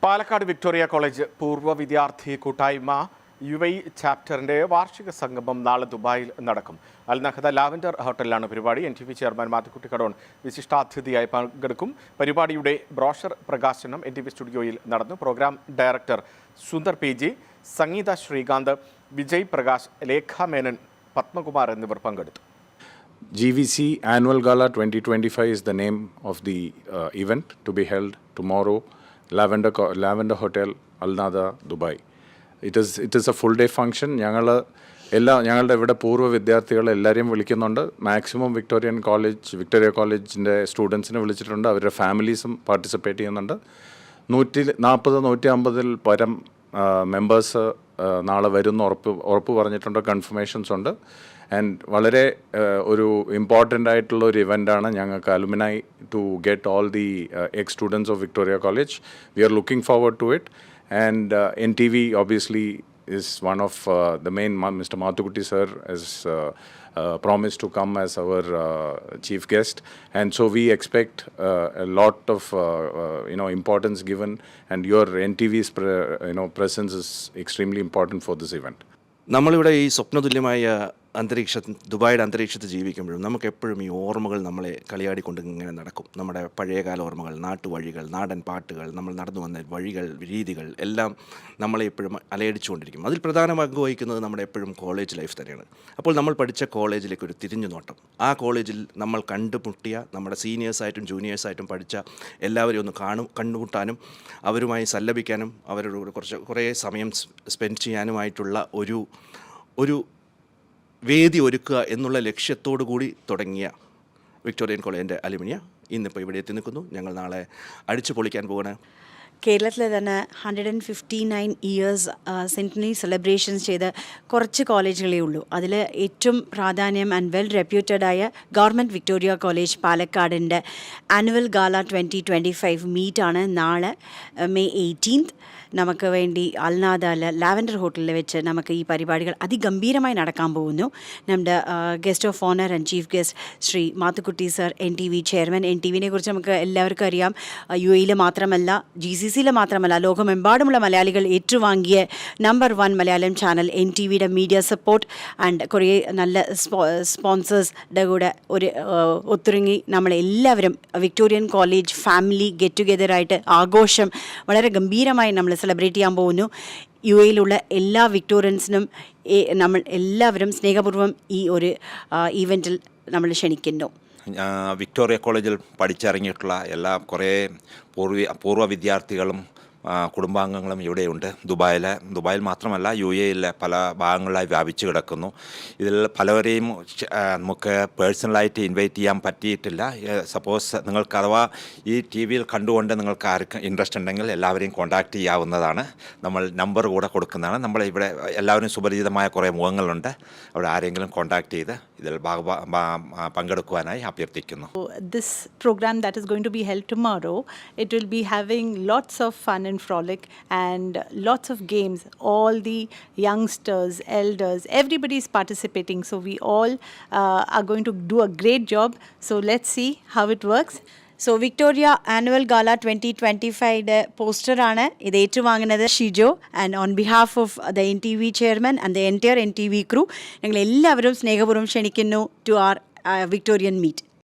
Palakkad Victoria college പൂർവ്വ വിദ്യാർത്ഥി കൂട്ടായ്മ UAE ചാപ്റ്ററിന്റെ വാർഷിക സംഗമം നാളെ ദുബായിൽ നടക്കും. അൽ നഹദ ലാവൻഡർ ഹോട്ടലിലാണ് പരിപാടി. NTV ചെയർമാൻ മാത്തുക്കുട്ടി കടോൺ വിശിഷ്ടാതിഥിയായി പങ്കെടുക്കും. പരിപാടിയുടെ ബ്രോഷർ പ്രകാശനം NTV സ്റ്റുഡിയോയിൽ നടന്നു. പ്രോഗ്രാം ഡയറക്ടർ സുന്ദർ PG, സംഗീത ശ്രീകാന്ത്, വിജയ് പ്രകാശ്, ലേഖ മേനൻ, പത്മകുമാർ എന്നിവർ പങ്കെടുത്തു. GVC Annual Gala 2025 is the name of the event to be held tomorrow, Lavender Hotel, Al Nahda, Dubai. It is a full day function. ഞങ്ങളുടെ ഇവിടെ പൂർവ്വ വിദ്യാർത്ഥികൾ എല്ലാവരെയും വിളിക്കുന്നുണ്ട്. മാക്സിമം വിക്ടോറിയ കോളേജിൻ്റെ സ്റ്റുഡൻസിനെ വിളിച്ചിട്ടുണ്ട്. അവരുടെ ഫാമിലീസും പാർട്ടിസിപ്പേറ്റ് ചെയ്യുന്നുണ്ട്. 140-150 പരം മെമ്പേഴ്സ് നാളെ വരുന്ന ഉറപ്പ് പറഞ്ഞിട്ടുണ്ട്. കൺഫർമേഷൻസ് ഉണ്ട്. ആൻഡ് വളരെ ഒരു ഇമ്പോർട്ടൻ്റ് ആയിട്ടുള്ള ഒരു ഇവൻ്റാണ് ഞങ്ങൾക്ക് alumni to get all the ex students of Victoria college. We are looking forward to it. And NTV obviously is one of the main. Mr. Mathukutti sir has promised to come as our chief guest, and so we expect a lot of importance given, and your NTV's presence is extremely important for this event. നമ്മളിവിടെ ഈ സ്വപ്നതുല്യമായ ദുബായിയുടെ അന്തരീക്ഷത്തിൽ ജീവിക്കുമ്പോഴും നമുക്കെപ്പോഴും ഈ ഓർമ്മകൾ നമ്മളെ കളിയാടിക്കൊണ്ട് ഇങ്ങനെ നടക്കും. നമ്മുടെ പഴയകാല ഓർമ്മകൾ, നാട്ടുവഴികൾ, നാടൻ പാട്ടുകൾ, നമ്മൾ നടന്നു വന്ന വഴികൾ, രീതികൾ എല്ലാം നമ്മളെ എപ്പോഴും അലയടിച്ചുകൊണ്ടിരിക്കും. അതിൽ പ്രധാന പങ്ക് വഹിക്കുന്നത് നമ്മുടെ എപ്പോഴും കോളേജ് ലൈഫ് തന്നെയാണ്. അപ്പോൾ നമ്മൾ പഠിച്ച കോളേജിലേക്ക് ഒരു തിരിഞ്ഞു നോട്ടം, ആ കോളേജിൽ നമ്മൾ കണ്ടുമുട്ടിയ നമ്മുടെ സീനിയേഴ്സായിട്ടും ജൂനിയേഴ്സായിട്ടും പഠിച്ച എല്ലാവരെയും ഒന്ന് കണ്ടുമുട്ടാനും അവരുമായി സല്ലപിക്കാനും അവരോട് കുറേ സമയം സ്പെൻഡ് ചെയ്യാനുമായിട്ടുള്ള ഒരു വേദി ഒരുക്കുക എന്നുള്ള ലക്ഷ്യത്തോടു കൂടി തുടങ്ങിയ വിക്ടോറിയൻ കോളേജിൻ്റെ അലുമിനിയ ഇന്നിപ്പോൾ ഇവിടെ എത്തി നിൽക്കുന്നു. ഞങ്ങൾ നാളെ അടിച്ചു പൊളിക്കാൻ പോവുകയാണ്. കേരളത്തിൽ തന്നെ 159 ഇയേഴ്സ് സെൻറ്റനറി സെലിബ്രേഷൻസ് ചെയ്ത കുറച്ച് കോളേജുകളേ ഉള്ളൂ. അതിൽ ഏറ്റവും പ്രാധാന്യം ആൻഡ് വെൽ റെപ്യൂട്ടഡായ ഗവൺമെൻറ് വിക്ടോറിയ കോളേജ് പാലക്കാടിൻ്റെ ആനുവൽ ഗാല 2025 മീറ്റാണ് നാളെ May 18th നമുക്ക് വേണ്ടി അൽ നഹദ ലാവൻഡർ ഹോട്ടലിൽ വെച്ച് നമുക്ക് ഈ പരിപാടികൾ അതിഗംഭീരമായി നടക്കാൻ പോകുന്നു. നമ്മുടെ guest of honour and chief guest Shri Mathukutty sir, NTV chairman. NTVനെ കുറിച്ച് നമുക്ക് എല്ലാവർക്കും അറിയാം. UAE മാത്രമല്ല, GCCയിൽ മാത്രമല്ല, ലോകമെമ്പാടുമുള്ള മലയാളികൾ ഏറ്റുവാങ്ങിയ നമ്പർ 1 മലയാളം ചാനൽ NTVയുടെ മീഡിയ സപ്പോർട്ട് ആൻഡ് കുറേ നല്ല സ്പോൺസേഴ്സിൻ്റെ കൂടെ ഒരു ഒത്തൊരുങ്ങി നമ്മളെല്ലാവരും വിക്ടോറിയൻ കോളേജ് ഫാമിലി ഗെറ്റ് ടുഗെദറായിട്ട് ആഘോഷം വളരെ ഗംഭീരമായി നമ്മൾ സെലിബ്രേറ്റ് ചെയ്യാൻ പോകുന്നു. UAEയിലുള്ള എല്ലാ വിക്ടോറിയൻസിനും നമ്മൾ എല്ലാവരും സ്നേഹപൂർവ്വം ഈ ഒരു ഈവൻറ്റിൽ നമ്മൾ ക്ഷണിക്കുന്നു. വിക്ടോറിയ കോളേജിൽ പഠിച്ചിറങ്ങിയിട്ടുള്ള കുറേ പൂർവ്വ വിദ്യാർത്ഥികളും കുടുംബാംഗങ്ങളും ഇവിടെയുണ്ട്. ദുബായിൽ മാത്രമല്ല UAEയിലെ പല ഭാഗങ്ങളിലായി വ്യാപിച്ചു കിടക്കുന്നു. ഇതിൽ പലവരെയും നമുക്ക് പേഴ്സണലായിട്ട് ഇൻവൈറ്റ് ചെയ്യാൻ പറ്റിയിട്ടില്ല. സപ്പോസ് നിങ്ങൾക്ക് അഥവാ ഈ TV-യിൽ കണ്ടുകൊണ്ട് നിങ്ങൾക്ക് ആർക്കും ഇൻട്രസ്റ്റ് ഉണ്ടെങ്കിൽ എല്ലാവരെയും കോൺടാക്റ്റ് ചെയ്യാവുന്നതാണ്. നമ്മൾ നമ്പർ കൂടെ കൊടുക്കുന്നതാണ്. നമ്മൾ ഇവിടെ എല്ലാവരും സുപരിചിതമായ കുറേ മുഖങ്ങളുണ്ട്. അവിടെ ആരെങ്കിലും കോൺടാക്റ്റ് ചെയ്ത് ഇതിൽ പങ്കെടുക്കുവാനായി അഭ്യർത്ഥിക്കുന്നു. This program that is going to be held tomorrow, it will be having lots of fun and frolic and lots of games. All the youngsters, elders, everybody is participating, so we all are going to do a great job. So let's see how it works. So Victoria annual gala 2025 പോസ്റ്ററാണ് ഇത് ഏറ്റുവാങ്ങുന്നത് Shijo. And on behalf of the NTV chairman and the entire NTV crew ഞങ്ങൾ എല്ലാവരും സ്നേഹപൂർവ്വം ക്ഷണിക്കുന്നു to R Victorian meet.